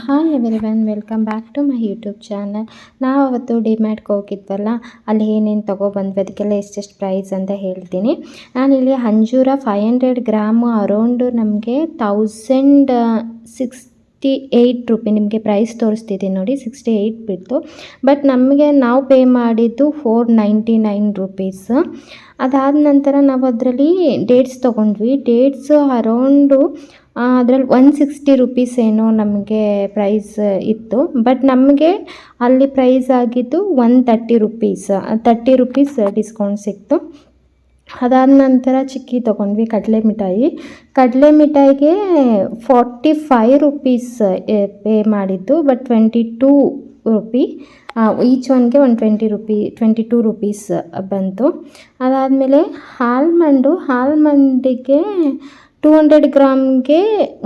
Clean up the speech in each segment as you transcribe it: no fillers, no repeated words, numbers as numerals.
Hi everyone, welcome back to my YouTube channel. ನಾವು ಅವತ್ತು ಡಿಮ್ಯಾಟ್ಗೆ ಹೋಗಿದ್ವಲ್ಲ, ಅಲ್ಲಿ ಏನೇನು ತೊಗೊಬಂದ್ವಿ ಅದಕ್ಕೆಲ್ಲ ಎಷ್ಟೆಷ್ಟು ಪ್ರೈಸ್ ಅಂತ ಹೇಳ್ತೀನಿ. ನಾನಿಲ್ಲಿ ಅಂಜೂರ 500 ಗ್ರಾಮು ಅರೌಂಡು ನಮಗೆ 1068 ರೂಪಿ ನಿಮಗೆ ಪ್ರೈಸ್ ತೋರಿಸ್ತಿದ್ದೀನಿ ನೋಡಿ, 68 ಬಿತ್ತು. ಬಟ್ ನಾವು ಪೇ ಮಾಡಿದ್ದು 499 ರೂಪೀಸ್. ಅದಾದ ನಂತರ ನಾವು ಅದರಲ್ಲಿ ಡೇಟ್ಸ್ ತೊಗೊಂಡ್ವಿ. ಡೇಟ್ಸು ಅರೌಂಡು ಅದರಲ್ಲಿ 160 ರೂಪೀಸ್ ಏನೋ ನಮಗೆ ಪ್ರೈಸ್ ಇತ್ತು. ಬಟ್ ನಮಗೆ ಅಲ್ಲಿ ಪ್ರೈಸ್ ಆಗಿದ್ದು 130 ರೂಪೀಸ್, 30 ರೂಪೀಸ್ ಡಿಸ್ಕೌಂಟ್ ಸಿಕ್ತು. ಅದಾದ ನಂತರ ಚಿಕ್ಕಿ ತೊಗೊಂಡ್ವಿ, ಕಡಲೆ ಮಿಠಾಯಿಗೆ 45 ರೂಪೀಸ್ ಪೇ ಮಾಡಿದ್ದು. ಬಟ್ 22 ರೂಪಿ ಈಚ್ ಒನ್ಗೆ 22 ರೂಪೀಸ್ ಬಂತು. ಅದಾದಮೇಲೆ ಆಲ್ಮಂಡಿಗೆ 200 ಗ್ರಾಮ್ಗೆ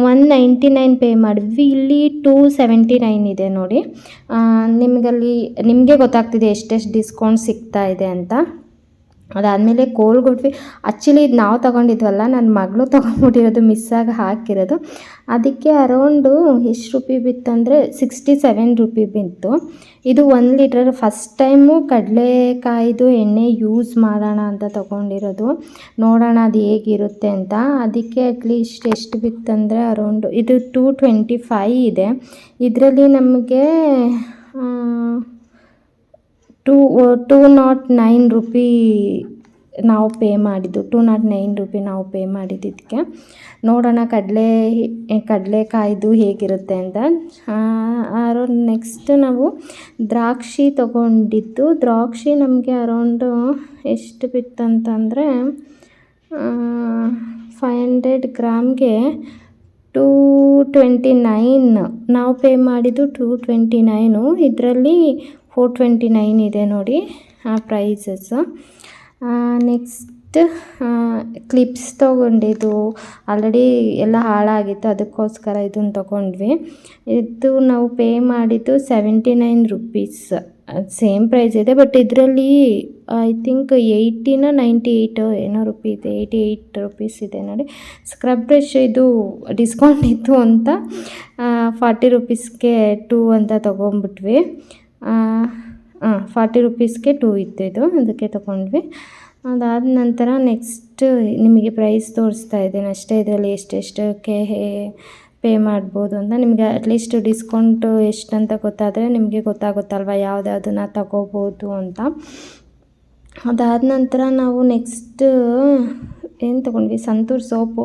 199 ಪೇ ಮಾಡಿದ್ವಿ. ಇಲ್ಲಿ 279 ಇದೆ ನೋಡಿ. ನಿಮಗೆ ಗೊತ್ತಾಗ್ತಿದೆ ಎಷ್ಟೆಷ್ಟು ಡಿಸ್ಕೌಂಟ್ ಸಿಗ್ತಾ ಇದೆ ಅಂತ. ಅದಾದಮೇಲೆ ಕೋಲ್ಗೇಟ್ ಆ್ಯಕ್ಚುಲಿ ಇದು ನಾವು ತೊಗೊಂಡಿದ್ವಲ್ಲ, ನನ್ನ ಮಗಳು ತೊಗೊಂಡ್ಬಿಟ್ಟಿರೋದು, ಮಿಸ್ಸಾಗಿ ಹಾಕಿರೋದು. ಅದಕ್ಕೆ ಅರೌಂಡು ಎಷ್ಟು ರೂಪಿ ಬಿತ್ತಂದರೆ 67 ರೂಪಿ ಬಿತ್ತು. ಇದು 1 ಲೀಟರ್. ಫಸ್ಟ್ ಟೈಮು ಕಡಲೆಕಾಯ್ದು ಎಣ್ಣೆ ಯೂಸ್ ಮಾಡೋಣ ಅಂತ ತೊಗೊಂಡಿರೋದು, ನೋಡೋಣ ಅದು ಹೇಗಿರುತ್ತೆ ಅಂತ. ಅದಕ್ಕೆ ಅಟ್ಲೀಸ್ಟ್ ಎಷ್ಟು ಬಿತ್ತಂದರೆ ಅರೌಂಡು ಇದು 225 ಇದೆ. ಇದರಲ್ಲಿ ನಮಗೆ 209 ರೂಪಿ ನಾವು ಪೇ ಮಾಡಿದ್ದು. 209 ರೂಪಿ ನಾವು ಪೇ ಮಾಡಿದ್ದು. ಇದಕ್ಕೆ ನೋಡೋಣ ಕಡಲೆಕಾಯ್ದು ಹೇಗಿರುತ್ತೆ ಅಂತ. ನೆಕ್ಸ್ಟ್ ನಾವು ದ್ರಾಕ್ಷಿ ತೊಗೊಂಡಿದ್ದು. ದ್ರಾಕ್ಷಿ ನಮಗೆ ಅರೌಂಡು ಎಷ್ಟು ಬಿತ್ತಂತಂದರೆ 500 ಗ್ರಾಮ್ಗೆ 229 ನಾವು ಪೇ ಮಾಡಿದ್ದು 229. ಇದರಲ್ಲಿ 429 ಇದೆ ನೋಡಿ ಪ್ರೈಸಸ್ಸು. ನೆಕ್ಸ್ಟ್ ಕ್ಲಿಪ್ಸ್ ತೊಗೊಂಡಿದ್ದು, ಆಲ್ರೆಡಿ ಎಲ್ಲ ಹಾಳಾಗಿತ್ತು, ಅದಕ್ಕೋಸ್ಕರ ಇದನ್ನು ತೊಗೊಂಡ್ವಿ. ಇದು ನಾವು ಪೇ ಮಾಡಿದ್ದು 79 ರೂಪೀಸ್. ಸೇಮ್ ಪ್ರೈಸ್ ಇದೆ, ಬಟ್ ಇದರಲ್ಲಿ ಐ ಥಿಂಕ್ 98 ಏನೋ ರೂಪಿ ಇದೆ, 88 ರೂಪೀಸ್ ಇದೆ ನೋಡಿ. ಸ್ಕ್ರಬ್ ಬ್ರಷ್ ಇದು ಡಿಸ್ಕೌಂಟ್ ಇತ್ತು ಅಂತ 40 ರೂಪೀಸ್ಗೆ 2 ಅಂತ ತೊಗೊಂಬಿಟ್ವಿ. 40 ರೂಪೀಸ್ಗೆ 2 ಇತ್ತು ಇದು, ಅದಕ್ಕೆ ತೊಗೊಂಡ್ವಿ. ಅದಾದ ನಂತರ ನೆಕ್ಸ್ಟ್ ನಿಮಗೆ ಪ್ರೈಸ್ ತೋರಿಸ್ತಾ ಇದ್ದೀನಿ ಅಷ್ಟೇ. ಇದರಲ್ಲಿ ಎಷ್ಟೆಷ್ಟಕ್ಕೆ ಪೇ ಮಾಡ್ಬೋದು ಅಂತ ನಿಮಗೆ ಅಟ್ಲೀಸ್ಟ್ ಡಿಸ್ಕೌಂಟು ಎಷ್ಟಂತ ಗೊತ್ತಾದರೆ ನಿಮಗೆ ಗೊತ್ತಾಗುತ್ತಲ್ವ ಯಾವುದನ್ನ ತಗೋಬೋದು ಅಂತ. ಅದಾದ ನಂತರ ನಾವು ನೆಕ್ಸ್ಟ್ ಏನು ತೊಗೊಂಡ್ವಿ, ಸಂತೂರ್ ಸೋಪು.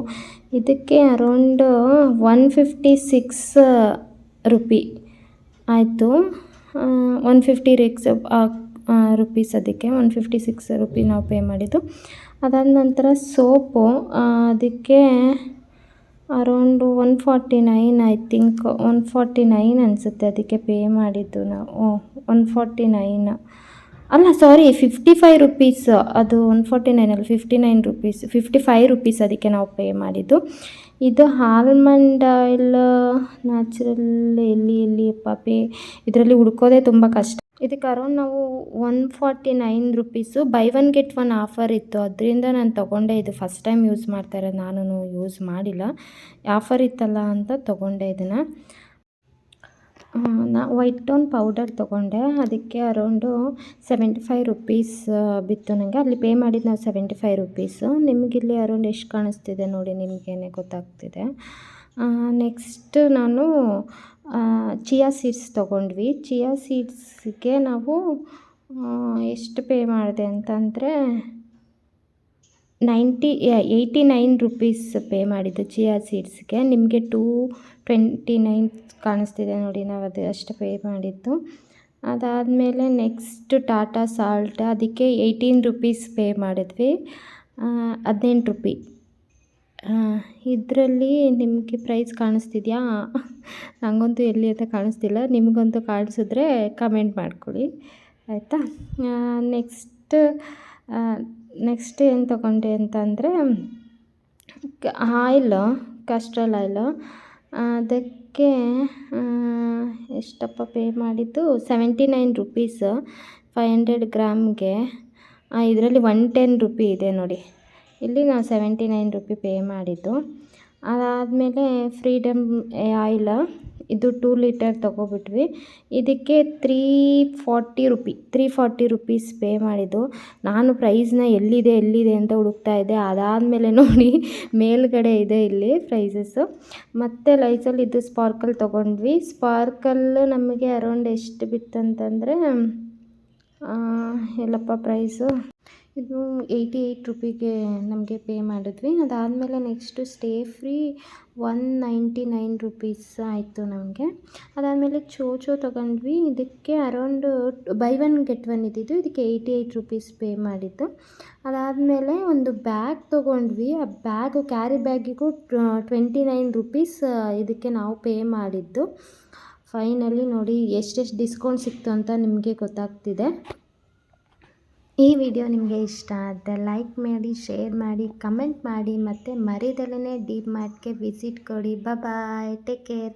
ಇದಕ್ಕೆ ಅರೌಂಡ್ 156 ರೂಪಿ ಆಯಿತು. 150 ರೂಪೀಸ್, ಅದಕ್ಕೆ 156 ರೂಪಿ ನಾವು ಪೇ ಮಾಡಿದ್ದು. ಅದಾದ ನಂತರ ಸೋಪು, ಅದಕ್ಕೆ ಅರೌಂಡು 149 ಐ ಥಿಂಕ್ 149 ಅನಿಸುತ್ತೆ, ಅದಕ್ಕೆ ಪೇ ಮಾಡಿದ್ದು ನಾವು. 149 ಅಲ್ಲ, ಸಾರಿ 55 ರೂಪೀಸ್. ಅದು 149 ಅಲ್ಲ, 59 ರೂಪೀಸ್, 55 ರೂಪೀಸ್ ಅದಕ್ಕೆ ನಾವು ಪೇ ಮಾಡಿದ್ದು. ಇದು ಆಲ್ಮಂಡ್ ಆಯಿಲ್ ನ್ಯಾಚುರಲ್ ಎಲ್ಲಿ ಪೇ ಇದರಲ್ಲಿ ಹುಡ್ಕೋದೇ ತುಂಬ ಕಷ್ಟ. ಇದಕ್ಕೆ ಅರೌಂಡ್ ನಾವು 149 ರೂಪೀಸು. ಬೈ 1 ಗೆಟ್ 1 ಆಫರ್ ಇತ್ತು, ಅದರಿಂದ ನಾನು ತೊಗೊಂಡೆ. ಇದು ಫಸ್ಟ್ ಟೈಮ್ ಯೂಸ್ ಮಾಡ್ತಾ ಇರೋದು, ನಾನು ಯೂಸ್ ಮಾಡಿಲ್ಲ. ಆಫರ್ ಇತ್ತಲ್ಲ ಅಂತ ತೊಗೊಂಡೆ ಇದನ್ನು. ವೈಟ್ ಟೋನ್ ಪೌಡರ್ ತೊಗೊಂಡೆ, ಅದಕ್ಕೆ ಅರೌಂಡು 75 ರೂಪೀಸ್ ಬಿತ್ತು ನನಗೆ. ಅಲ್ಲಿ ಪೇ ಮಾಡಿದ್ದು ನಾವು 75 ರೂಪೀಸು. ನಿಮಗಿಲ್ಲಿ ಅರೌಂಡ್ ಎಷ್ಟು ಕಾಣಿಸ್ತಿದೆ ನೋಡಿ, ನಿಮಗೇನೆ ಗೊತ್ತಾಗ್ತಿದೆ. ನೆಕ್ಸ್ಟ್ ನಾನು ಚಿಯಾ ಸೀಡ್ಸ್ ತೊಗೊಂಡ್ವಿ. ಚಿಯಾ ಸೀಡ್ಸ್ಗೆ ನಾವು ಎಷ್ಟು ಪೇ ಮಾಡಿದೆ ಅಂತಂದರೆ 89 ರೂಪೀಸ್ ಪೇ ಮಾಡಿದ್ದು ಚಿಯಾ ಸೀಡ್ಸ್ಗೆ. ನಿಮಗೆ 229 ಕಾಣಿಸ್ತಿದೆ ನೋಡಿ, ನಾವು ಅಷ್ಟು ಪೇ ಮಾಡಿದ್ದು. ಅದಾದಮೇಲೆ ನೆಕ್ಸ್ಟ್ ಟಾಟಾ ಸಾಲ್ಟ್, ಅದಕ್ಕೆ 18 ರೂಪೀಸ್ ಪೇ ಮಾಡಿದ್ವಿ. 18 ರೂಪಿ. ಇದರಲ್ಲಿ ನಿಮಗೆ ಪ್ರೈಸ್ ಕಾಣಿಸ್ತಿದೆಯಾ? ನನಗಂತೂ ಎಲ್ಲಿ ಅಂತ ಕಾಣಿಸ್ತಿಲ್ಲ, ನಿಮಗಂತೂ ಕಾಣಿಸಿದ್ರೆ ಕಮೆಂಟ್ ಮಾಡ್ಕೊಳ್ಳಿ ಆಯಿತಾ. ನೆಕ್ಸ್ಟ್ ಏನು ತೊಗೊಂಡೆ ಅಂತಂದರೆ ಕ್ಯಾಸ್ಟ್ರಾಲ್ ಆಯಿಲು. ಅದಕ್ಕೆ ಎಷ್ಟಪ್ಪ ಪೇ ಮಾಡಿದ್ದು 79 ರೂಪೀಸ್ 500 ಗ್ರಾಮ್ಗೆ. ಇದರಲ್ಲಿ 110 ರೂಪಿ ಇದೆ ನೋಡಿ, ಇಲ್ಲಿ ನಾವು 79 ರೂಪಿ ಪೇ ಮಾಡಿದ್ದು. ಅದಾದಮೇಲೆ ಫ್ರೀಡಮ್ ಆಯಿಲ್, ಇದು 2 ಲೀಟರ್ ತೊಗೊಬಿಟ್ವಿ. ಇದಕ್ಕೆ 340 ರುಪೀಸ್ ಪೇ ಮಾಡಿದ್ದು. ನಾನು ಪ್ರೈಸ್ನ ಎಲ್ಲಿದೆ ಅಂತ ಹುಡುಕ್ತಾ ಇದ್ದೆ. ಅದಾದಮೇಲೆ ನೋಡಿ ಮೇಲ್ಗಡೆ ಇದೆ ಇಲ್ಲಿ ಪ್ರೈಸಸ್ಸು. ಮತ್ತು ಲೈಝಾಲ್ ಇದು ಸ್ಪಾರ್ಕಲ್ ತೊಗೊಂಡ್ವಿ. ಸ್ಪಾರ್ಕಲ್ ನಮಗೆ ಅರೌಂಡ್ ಎಷ್ಟು ಬಿತ್ತಂತಂದರೆ ಎಲ್ಲಪ್ಪ ಪ್ರೈಸು, ಇದು 88 ರುಪೀಗೆ ನಮಗೆ ಪೇ ಮಾಡಿದ್ವಿ. ಅದಾದಮೇಲೆ ನೆಕ್ಸ್ಟು ಸ್ಟೇ ಫ್ರೀ 199 ರುಪೀಸ್ ಆಯಿತು ನಮಗೆ. ಅದಾದಮೇಲೆ ಚೋಚೋ ತೊಗೊಂಡ್ವಿ. ಇದಕ್ಕೆ around by one get one ಇದ್ದಿದ್ದು, ಇದಕ್ಕೆ 88 ರುಪೀಸ್ ಪೇ ಮಾಡಿದ್ದು. ಅದಾದಮೇಲೆ ಒಂದು ಬ್ಯಾಗ್ ತೊಗೊಂಡ್ವಿ. ಆ ಬ್ಯಾಗು ಕ್ಯಾರಿ ಬ್ಯಾಗಿಗೂ 29 ರುಪೀಸ್ ಇದಕ್ಕೆ ನಾವು ಪೇ ಮಾಡಿದ್ದು. ಫೈನಲಿ ನೋಡಿ ಎಷ್ಟೆಷ್ಟು ಡಿಸ್ಕೌಂಟ್ ಸಿಕ್ತು ಅಂತ ನಿಮಗೆ ಗೊತ್ತಾಗ್ತಿದೆ. ಈ ವಿಡಿಯೋ ನಿಮಗೆ ಇಷ್ಟ ಆದರೆ ಲೈಕ್ ಮಾಡಿ, ಶೇರ್ ಮಾಡಿ, ಕಮೆಂಟ್ ಮಾಡಿ ಮತ್ತು ಮರಿದಲ್ಲೇ ಡಿ ಮಾರ್ಟ್ಗೆ ವಿಸಿಟ್ ಕೊಡಿ. ಬಾಯ್, ಟೇಕ್ ಕೇರ್.